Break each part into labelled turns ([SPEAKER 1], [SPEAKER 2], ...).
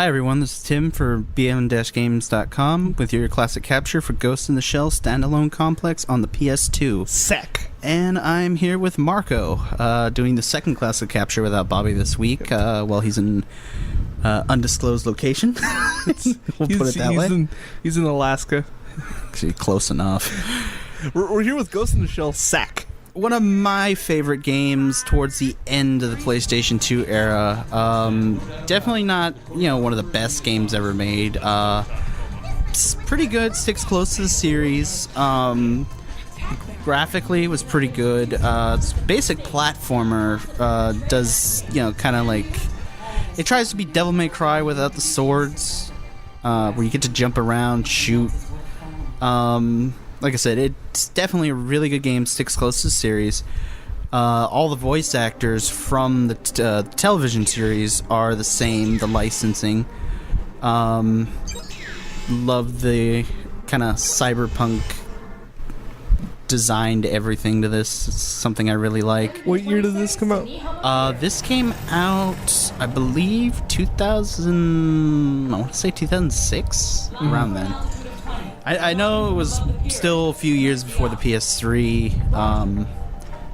[SPEAKER 1] Hi everyone, this is Tim for bm-games.com with your classic capture for Ghost in the Shell standalone complex on the PS2.
[SPEAKER 2] SAC.
[SPEAKER 1] And I'm here with Marco, doing the second classic capture without Bobby this week, while he's in undisclosed location. We'll put it that way.
[SPEAKER 2] He's in Alaska.
[SPEAKER 1] Actually, close enough.
[SPEAKER 2] We're here with Ghost in the Shell SAC.
[SPEAKER 1] One of my favorite games towards the end of the PlayStation 2 era. Definitely not, one of the best games ever made. It's pretty good, sticks close to the series. Graphically, it was pretty good. It's basic platformer. Does, kind of like... It tries to be Devil May Cry without the swords, where you get to jump around, shoot. Like I said, it's definitely a really good game, sticks close to the series. All the voice actors from the television series are the same, the licensing. Love the kind of cyberpunk design to everything to this. It's something I really like.
[SPEAKER 2] What year did this come out?
[SPEAKER 1] This came out, I believe, 2006, around then. I know it was still a few years before the PS3,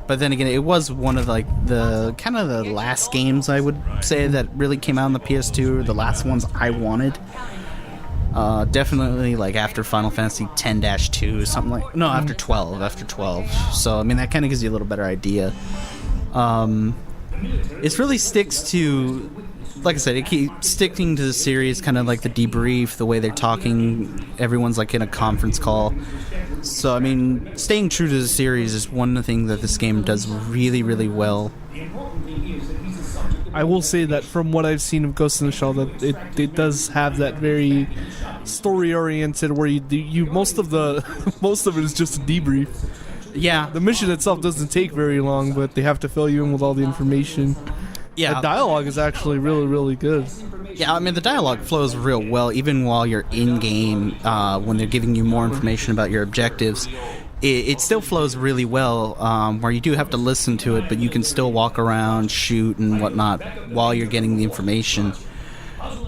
[SPEAKER 1] but then again, it was one of the kind of the last games I would say that really came out on the PS2, the last ones I wanted. Definitely after Final Fantasy X-2, something like after 12. So I mean that kind of gives you a little better idea. It really sticks to. Like I said, it keeps sticking to the series, kind of like the debrief, the way they're talking. Everyone's in a conference call. So, I mean, staying true to the series is one thing that this game does really, really well.
[SPEAKER 2] I will say that from what I've seen of Ghost in the Shell, that it does have that very story-oriented, where you most of it is just a debrief.
[SPEAKER 1] Yeah.
[SPEAKER 2] The mission itself doesn't take very long, but they have to fill you in with all the information.
[SPEAKER 1] Yeah,
[SPEAKER 2] the dialogue is actually really, really good.
[SPEAKER 1] Yeah, I mean, the dialogue flows real well, even while you're in-game, when they're giving you more information about your objectives. It still flows really well, where you do have to listen to it, but you can still walk around, shoot, and whatnot while you're getting the information.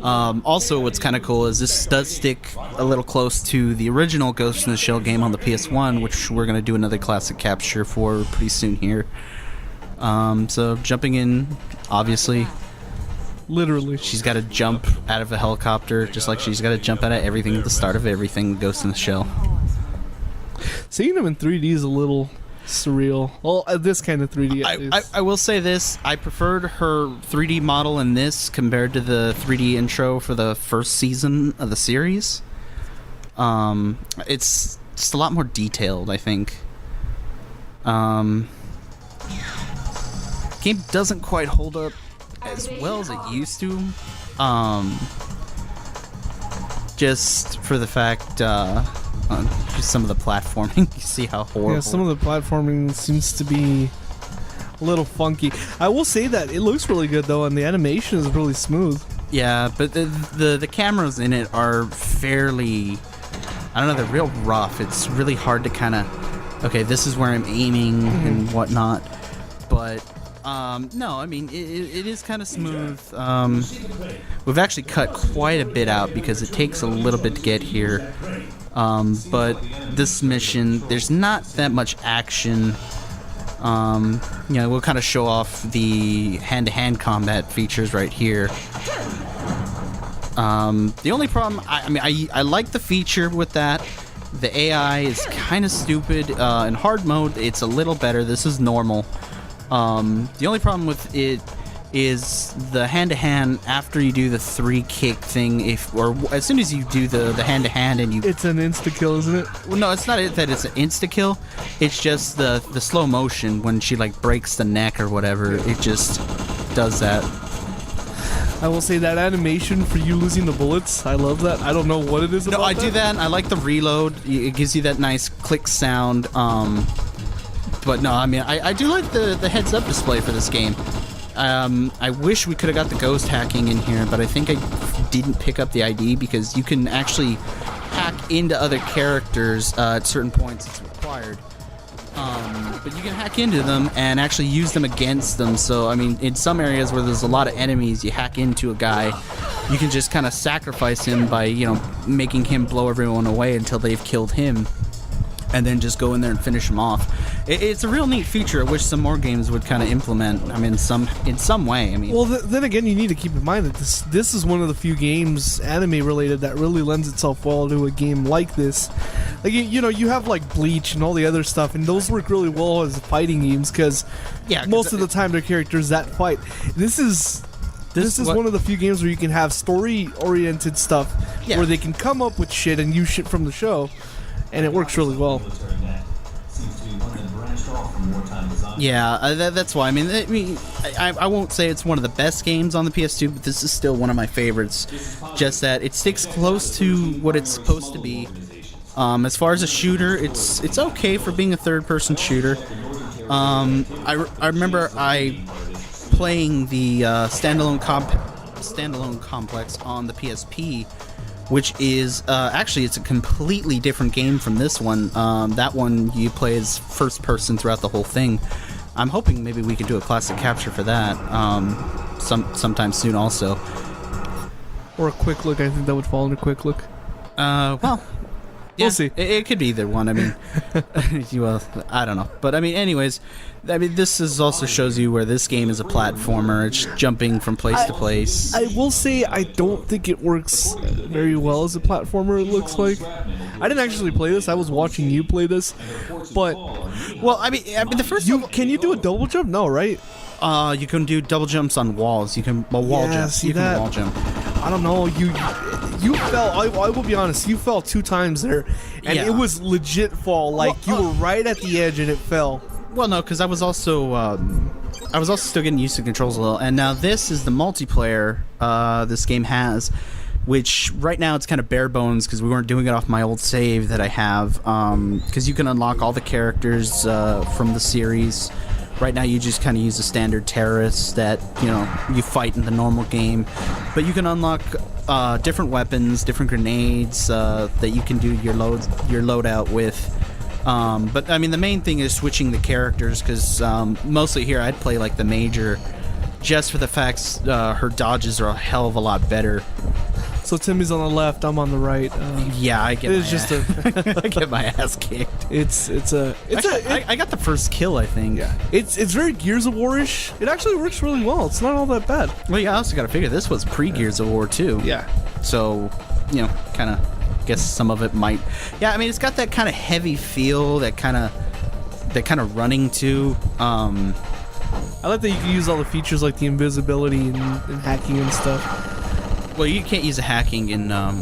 [SPEAKER 1] Also, what's kind of cool is this does stick a little close to the original Ghost in the Shell game on the PS1, which we're going to do another classic capture for pretty soon here. So jumping in, obviously,
[SPEAKER 2] literally,
[SPEAKER 1] she's got to jump out of a helicopter, just like she's got to jump out of everything at the start of everything Ghost in the Shell.
[SPEAKER 2] Seeing them in 3D is a little surreal. Well, this kind of 3D.
[SPEAKER 1] I will say this: I preferred her 3D model in this compared to the 3D intro for the first season of the series. It's just a lot more detailed, I think. Game doesn't quite hold up as well as it used to. Just for the fact, just some of the platforming, you see how horrible.
[SPEAKER 2] Yeah, some of the platforming seems to be a little funky. I will say that it looks really good though, and the animation is really smooth.
[SPEAKER 1] Yeah, but the cameras in it are fairly, I don't know, they're real rough. It's really hard to kind of, okay, this is where I'm aiming and whatnot. But no, I mean, it is kind of smooth. We've actually cut quite a bit out because it takes a little bit to get here. But this mission, there's not that much action. We'll kind of show off the hand-to-hand combat features right here. The only problem, I like the feature with that. The AI is kind of stupid. In hard mode, it's a little better. This is normal. The only problem with it is the hand-to-hand after you do the 3-kick thing, as soon as you do the hand-to-hand and you...
[SPEAKER 2] It's an insta-kill, isn't it?
[SPEAKER 1] Well, no, it's not that it's an insta-kill. It's just the slow motion when she, breaks the neck or whatever. It just does that.
[SPEAKER 2] I will say that animation for you losing the bullets, I love that. I don't know what it is about that.
[SPEAKER 1] No, I do that. I like the reload. It gives you that nice click sound. But no, I mean, I do like the heads-up display for this game. I wish we could have got the ghost hacking in here, but I think I didn't pick up the ID because you can actually hack into other characters at certain points. It's required. But you can hack into them and actually use them against them. So, I mean, in some areas where there's a lot of enemies, you hack into a guy you can just kind of sacrifice him by, you know, making him blow everyone away until they've killed him, and then just go in there and finish him off. It's a real neat feature. I wish some more games would kind of implement. I mean, in some way. I mean,
[SPEAKER 2] well, then again, you need to keep in mind that this is one of the few games anime related that really lends itself well to a game like this. Like you know, you have like Bleach and all the other stuff, and those work really well as fighting games because most of the time they're characters that fight. This is one of the few games where you can have story-oriented stuff where they can come up with shit and use shit from the show, and it works really well.
[SPEAKER 1] Yeah, that's why. I mean, I won't say it's one of the best games on the PS2, but this is still one of my favorites. Just that it sticks close to what it's supposed to be. As far as a shooter, it's okay for being a third-person shooter. I remember playing the standalone complex on the PSP, which is actually it's a completely different game from this one. That one you play as first person throughout the whole thing. I'm hoping maybe we could do a classic capture for that sometime soon also.
[SPEAKER 2] Or a quick look. I think that would fall under quick look.
[SPEAKER 1] Well, yeah,
[SPEAKER 2] we'll see.
[SPEAKER 1] It could be either one. I mean, well, I don't know. But I mean, anyways, this also shows you where this game is a platformer. It's jumping from place to place.
[SPEAKER 2] I will say I don't think it works very well as a platformer. It looks like. I didn't actually play this. I was watching you play this, but
[SPEAKER 1] I mean the first.
[SPEAKER 2] Can you do a double jump? No, right?
[SPEAKER 1] You can do double jumps on walls. You can wall jump. You can wall jump.
[SPEAKER 2] I don't know. You fell. I will be honest. You fell 2 times there, and it was legit fall. Like you were right at the edge, and it fell.
[SPEAKER 1] Well, no, because I was also still getting used to controls a little. And now this is the multiplayer this game has, which right now it's kind of bare bones because we weren't doing it off my old save that I have. Because you can unlock all the characters from the series. Right now you just kind of use the standard terrorists that, you know, you fight in the normal game. But you can unlock different weapons, different grenades that you can do your loadout with. But I mean the main thing is switching the characters because mostly here I'd play like the Major just for the facts her dodges are a hell of a lot better.
[SPEAKER 2] So Timmy's on the left, I'm on the right.
[SPEAKER 1] Yeah, I get I get my ass kicked.
[SPEAKER 2] I
[SPEAKER 1] got the first kill, I think.
[SPEAKER 2] Yeah. It's very Gears of War-ish. It actually works really well. It's not all that bad.
[SPEAKER 1] Well, yeah, I also got to figure this was pre-Gears of War too.
[SPEAKER 2] Yeah.
[SPEAKER 1] So, you know, kind of guess some of it might. Yeah, I mean, it's got that kind of heavy feel, that kind of running too. I
[SPEAKER 2] like that you can use all the features like the invisibility and hacking and stuff.
[SPEAKER 1] Well, you can't use the hacking in the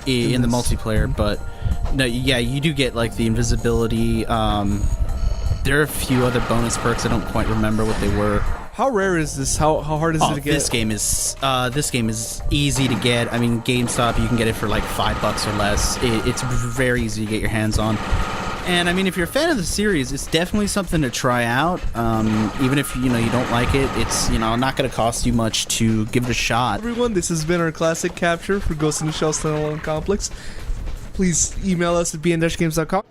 [SPEAKER 1] multiplayer, but no, yeah, you do get like the invisibility. There are a few other bonus perks. I don't quite remember what they were.
[SPEAKER 2] How rare is this? How hard is it to get?
[SPEAKER 1] This game is easy to get. I mean, GameStop you can get it for like $5 or less. It's very easy to get your hands on. And I mean, if you're a fan of the series, it's definitely something to try out. Even if you don't like it, it's not going to cost you much to give it a shot.
[SPEAKER 2] Everyone, this has been our classic capture for Ghost in the Shell Standalone Complex. Please email us at bn-games.com.